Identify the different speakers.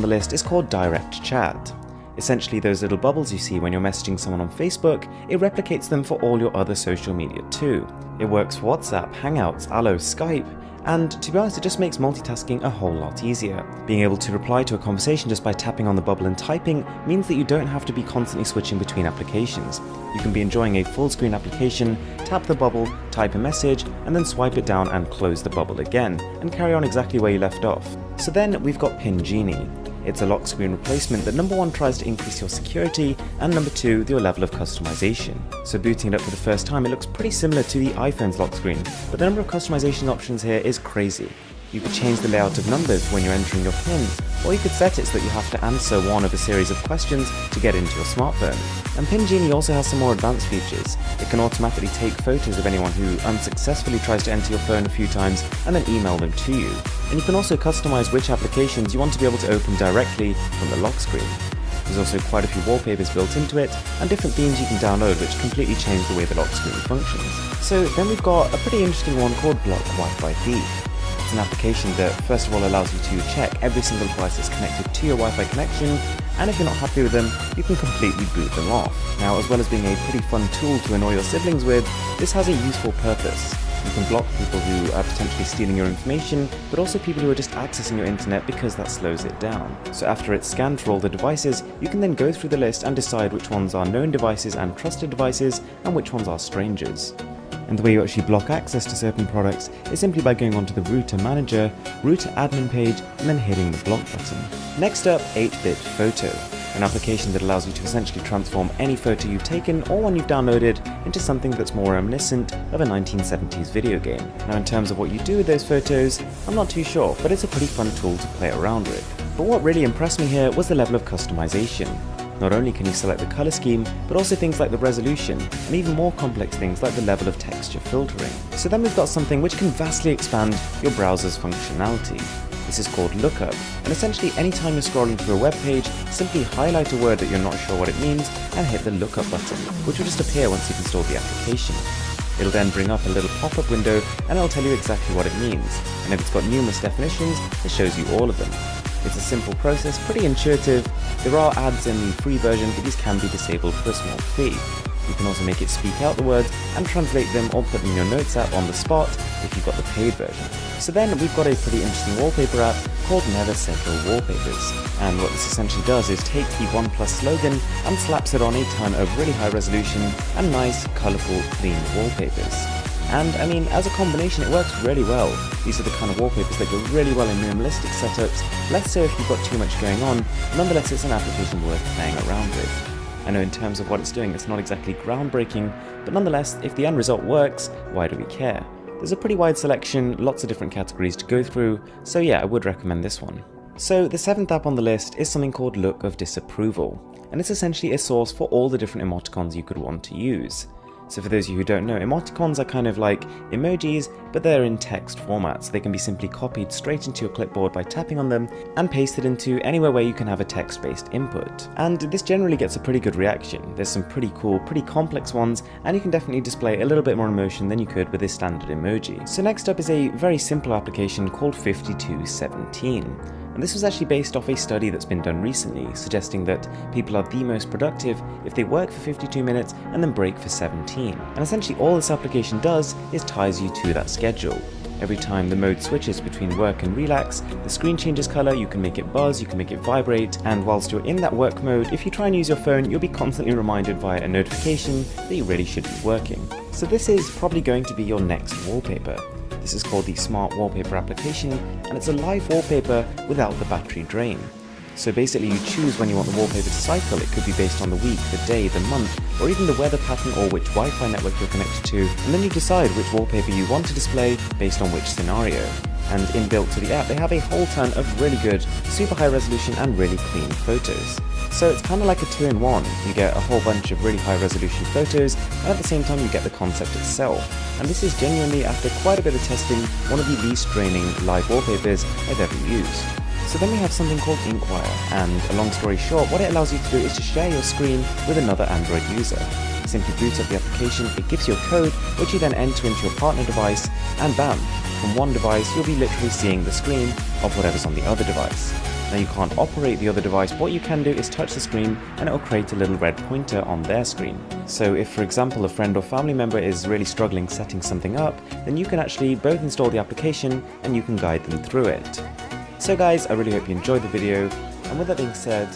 Speaker 1: on the list is called direct chat. Essentially, those little bubbles you see when you're messaging someone on Facebook, it replicates them for all your other social media too. It works for WhatsApp, Hangouts, Allo, Skype, and to be honest, it just makes multitasking a whole lot easier. Being able to reply to a conversation just by tapping on the bubble and typing means that you don't have to be constantly switching between applications. You can be enjoying a full screen application, tap the bubble, type a message, and then swipe it down and close the bubble again, and carry on exactly where you left off. So then we've got Pin Genie. It's a lock screen replacement that number one tries to increase your security and number two your level of customization. So booting it up for the first time, it looks pretty similar to the iPhone's lock screen, but the number of customization options here is crazy. You could change the layout of numbers when you're entering your PIN, or you could set it so that you have to answer one of a series of questions to get into your smartphone. And Pin Genie also has some more advanced features. It can automatically take photos of anyone who unsuccessfully tries to enter your phone a few times and then email them to you. And you can also customize which applications you want to be able to open directly from the lock screen. There's also quite a few wallpapers built into it, and different themes you can download which completely change the way the lock screen functions. So then we've got a pretty interesting one called Block Wi-Fi Thief. It's an application that first of all allows you to check every single device that's connected to your Wi-Fi connection, and if you're not happy with them, you can completely boot them off. Now, as well as being a pretty fun tool to annoy your siblings with, this has a useful purpose. You can block people who are potentially stealing your information, but also people who are just accessing your internet because that slows it down. So after it's scanned for all the devices, you can then go through the list and decide which ones are known devices and trusted devices, and which ones are strangers. And the way you actually block access to certain products is simply by going onto the router manager, router admin page, and then hitting the block button. Next up, 8-Bit Photo, an application that allows you to essentially transform any photo you've taken or one you've downloaded into something that's more reminiscent of a 1970s video game. Now, in terms of what you do with those photos, I'm not too sure, but it's a pretty fun tool to play around with. But what really impressed me here was the level of customization. Not only can you select the color scheme, but also things like the resolution, and even more complex things like the level of texture filtering. So then we've got something which can vastly expand your browser's functionality. This is called Lookup, and essentially anytime you're scrolling through a web page, simply highlight a word that you're not sure what it means and hit the Lookup button, which will just appear once you've installed the application. It'll then bring up a little pop-up window and it'll tell you exactly what it means, and if it's got numerous definitions, it shows you all of them. It's a simple process, pretty intuitive. There are ads in the free version, but these can be disabled for a small fee. You can also make it speak out the words and translate them or put them in your notes app on the spot if you've got the paid version. So then we've got a pretty interesting wallpaper app called Never Settle Wallpapers. And what this essentially does is take the OnePlus slogan and slaps it on a ton of really high resolution and nice, colourful, clean wallpapers. And I mean, as a combination, it works really well. These are the kind of wallpapers that go really well in minimalistic setups, less so if you've got too much going on. Nonetheless, it's an application worth playing around with. I know in terms of what it's doing, it's not exactly groundbreaking, but nonetheless, if the end result works, why do we care? There's a pretty wide selection, lots of different categories to go through, so yeah, I would recommend this one. So the 7th app on the list is something called Look of Disapproval, and it's essentially a source for all the different emoticons you could want to use. So for those of you who don't know, emoticons are kind of like emojis, but they're in text format, so they can be simply copied straight into your clipboard by tapping on them and pasted into anywhere where you can have a text-based input. And this generally gets a pretty good reaction. There's some pretty cool, pretty complex ones, and you can definitely display a little bit more emotion than you could with a standard emoji. So next up is a very simple application called 5217. And this was actually based off a study that's been done recently, suggesting that people are the most productive if they work for 52 minutes and then break for 17. And essentially all this application does is ties you to that schedule. Every time the mode switches between work and relax, the screen changes color, you can make it buzz, you can make it vibrate, and whilst you're in that work mode, if you try and use your phone, you'll be constantly reminded via a notification that you really should be working. So this is probably going to be your next wallpaper. This is called the Smart Wallpaper application, and it's a live wallpaper without the battery drain. So basically you choose when you want the wallpaper to cycle. It could be based on the week, the day, the month, or even the weather pattern or which Wi-Fi network you're connected to, and then you decide which wallpaper you want to display based on which scenario. And inbuilt to the app, they have a whole ton of really good, super high resolution and really clean photos. So it's kind of like a 2-in-1. You get a whole bunch of really high resolution photos, and at the same time you get the concept itself. And this is genuinely, after quite a bit of testing, one of the least draining live wallpapers I've ever used. So then we have something called Inkwire, and a long story short, what it allows you to do is to share your screen with another Android user. Simply boot up the application, it gives you a code, which you then enter into your partner device, and bam! From one device, you'll be literally seeing the screen of whatever's on the other device. Now you can't operate the other device, but what you can do is touch the screen and it will create a little red pointer on their screen. So if, for example, a friend or family member is really struggling setting something up, then you can actually both install the application and you can guide them through it. So guys, I really hope you enjoyed the video, and with that being said,